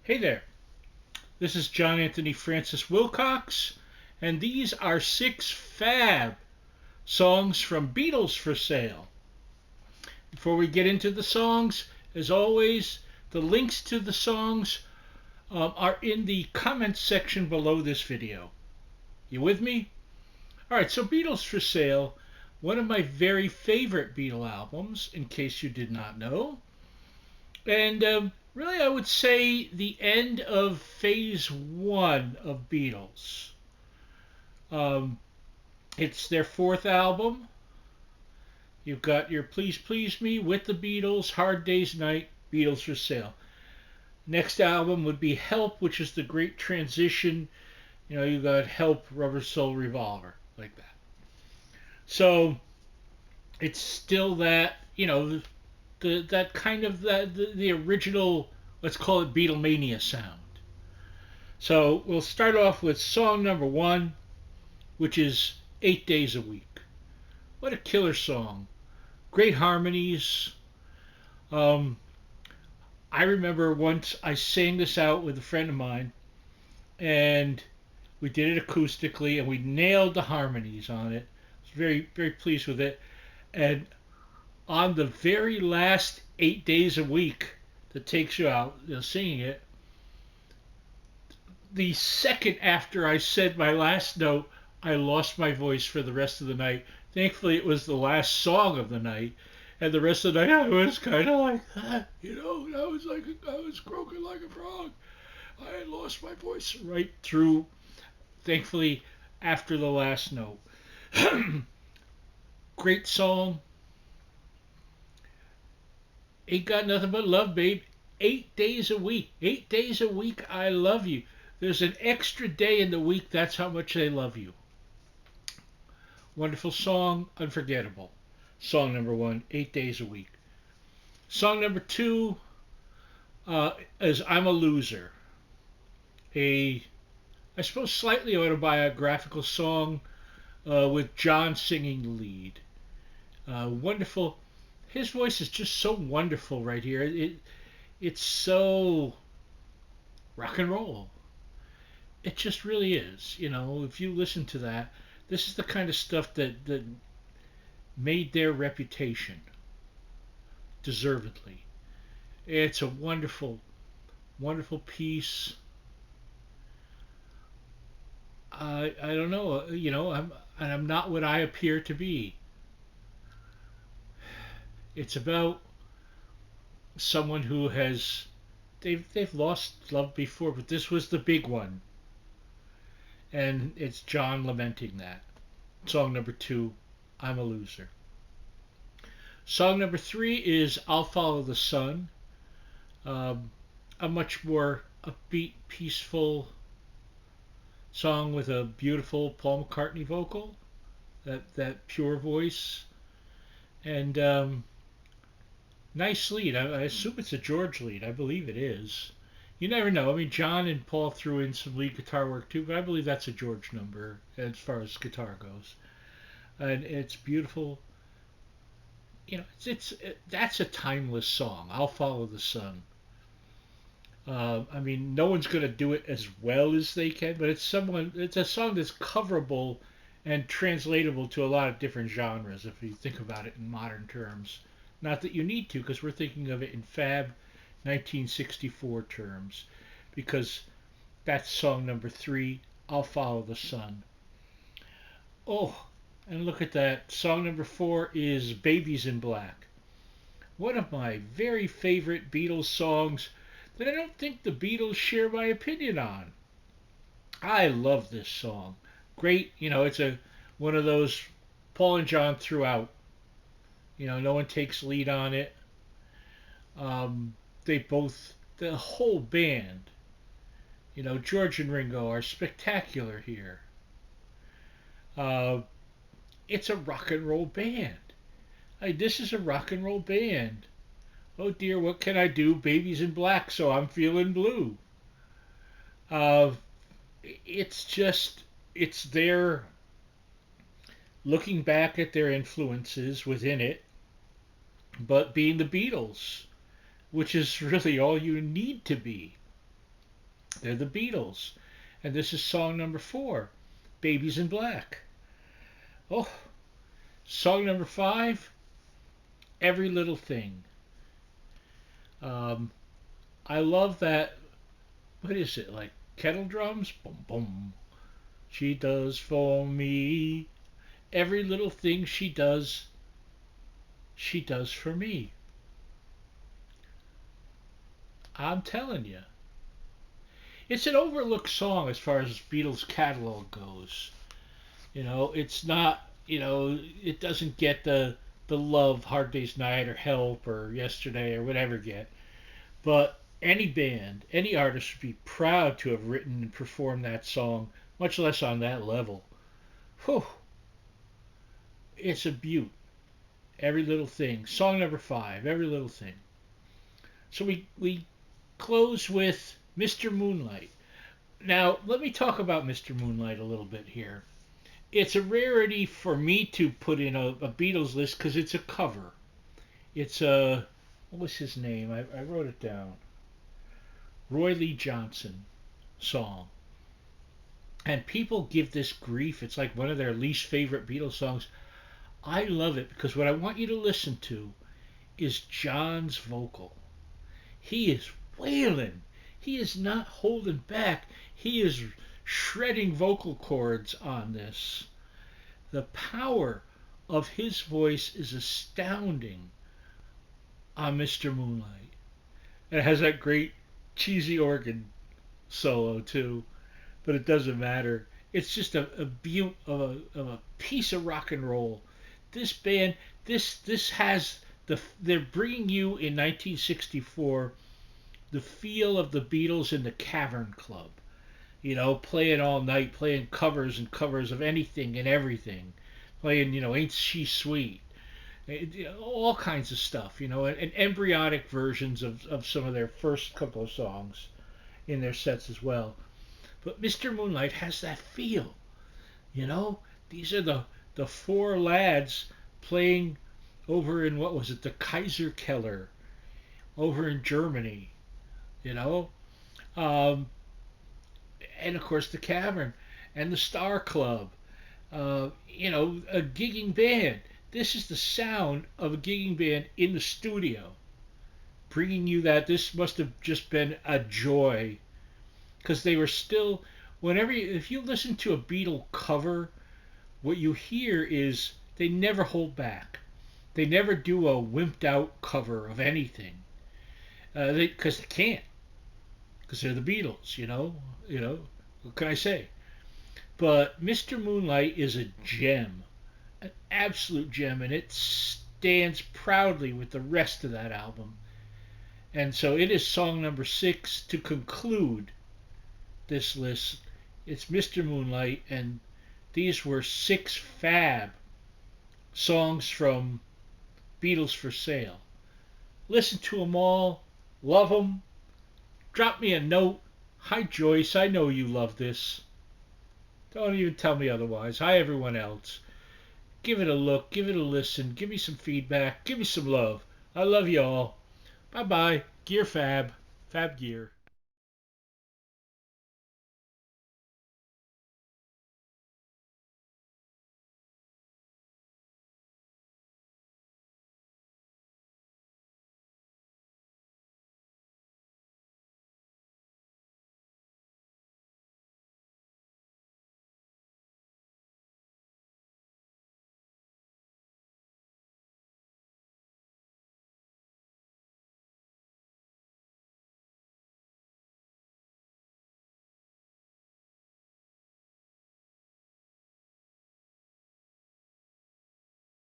Hey there, this is John Anthony Francis Wilcox, and these are six fab songs from Beatles for sale. Before we get into the songs, as always, the links to the songs are in the comments section below this video. You with me? Alright, so Beatles for sale, one of my very favorite Beatle albums, in case you did not know. And really, I would say the end of phase one of Beatles. Um, it's their fourth album. You've got your Please Please Me, With the Beatles, Hard Day's Night, Beatles for sale. Next album would be Help, which is the great transition. You know, you got Help, Rubber Soul Revolver, like that. So it's still that, that kind of the original, let's call it Beatlemania sound. So we'll start off with song number one, which is 8 Days a Week. What a killer song. Great harmonies. Um, I remember once I sang this out with a friend of mine, and we did it acoustically, and we nailed the harmonies on it. I was very, very pleased with it. And on the very last 8 days a week that takes you out, singing it, the second after I said my last note, I lost my voice for the rest of the night. Thankfully, it was the last song of the night, and the rest of the night I was kind of like that, I was like I was croaking like a frog. I had lost my voice right through. Thankfully, after the last note. Great song. Ain't got nothing but love, babe. 8 days a week. 8 days a week, I love you. There's an extra day in the week, that's how much they love you. Wonderful song, unforgettable. Song number one, 8 days a week. Song number two is I'm a Loser. I suppose, slightly autobiographical song with John singing the lead. Wonderful. His voice is just so wonderful right here. It's so rock and roll. It just really is. If you listen to that, this is the kind of stuff that made their reputation deservedly. It's a wonderful, wonderful piece. I don't know. I'm not what I appear to be. It's about someone who has they've lost love before, but this was the big one, and it's John lamenting that. Song number two, I'm a Loser. Song number three is I'll Follow the Sun. A much more upbeat, peaceful song with a beautiful Paul McCartney vocal, that pure voice, and nice lead. I assume it's a George lead. I believe it is. You never know. I mean, John and Paul threw in some lead guitar work too, but I believe that's a George number as far as guitar goes. And it's beautiful. That's a timeless song. I'll Follow the Sun. I mean, no one's going to do it as well as they can, but it's a song that's coverable and translatable to a lot of different genres if you think about it in modern terms. Not that you need to, because we're thinking of it in Fab 1964 terms, because that's song number three, I'll Follow the Sun. Oh, and look at that. Song number four is Babies in Black. One of my very favorite Beatles songs that I don't think the Beatles share my opinion on. I love this song. Great, it's one of those Paul and John threw out. No one takes lead on it. The whole band, George and Ringo are spectacular here. Uh, it's a rock and roll band. This is a rock and roll band. Oh dear, what can I do? Baby's in black, so I'm feeling blue. Uh, it's their looking back at their influences within it, but being the Beatles, which is really all you need to be. They're the Beatles. And this is song number 4, Babies in Black. Oh, song number 5, Every Little Thing. Um, I love that. What is it, like kettle drums? Boom, boom. She does for me. Every little thing she does for me. I'm telling you. It's an overlooked song as far as Beatles catalog goes. It's not, it doesn't get the love Hard Day's Night or Help or Yesterday or whatever get. But any band, any artist would be proud to have written and performed that song, much less on that level. Whew, it's a beaut. Every little thing. Song number 5, Every Little Thing. So we close with Mr. Moonlight. Now, let me talk about Mr. Moonlight a little bit here. It's a rarity for me to put in a Beatles list because it's a cover. It's a, what was his name? I wrote it down. Roy Lee Johnson song. And people give this grief. It's like one of their least favorite Beatles songs. I love it because what I want you to listen to is John's vocal. He is wailing. He is not holding back. He is shredding vocal cords on this. The power of his voice is astounding on Mr. Moonlight. And it has that great cheesy organ solo too, but it doesn't matter. It's just a beaut of a piece of rock and roll. This band, this has they're bringing you in 1964 the feel of the Beatles in the Cavern Club. Playing all night, playing covers and covers of anything and everything, playing, Ain't She Sweet, all kinds of stuff, and embryonic versions of some of their first couple of songs in their sets as well. But Mr. Moonlight has that feel, you know. These are the 4 lads playing over in, what was it, the Kaiser Keller over in Germany, you know. Um, and of course the Cavern and the Star Club, a gigging band. This is the sound of a gigging band in the studio, bringing you that. This must have just been a joy because they were still. If you listen to a Beatle cover, what you hear is they never hold back. They never do a wimped out cover of anything, because they can't, because they're the Beatles. What can I say? But Mr. Moonlight is a gem, an absolute gem, and it stands proudly with the rest of that album. And so it is song number 6 to conclude this list. It's Mr. Moonlight, and these were 6 fab songs from Beatles for Sale. Listen to them all, love them. Drop me a note. Hi Joyce, I know you love this. Don't even tell me otherwise. Hi everyone else. Give it a look, give it a listen, give me some feedback, give me some love. I love you all. Bye bye. Gear Fab. Fab Gear.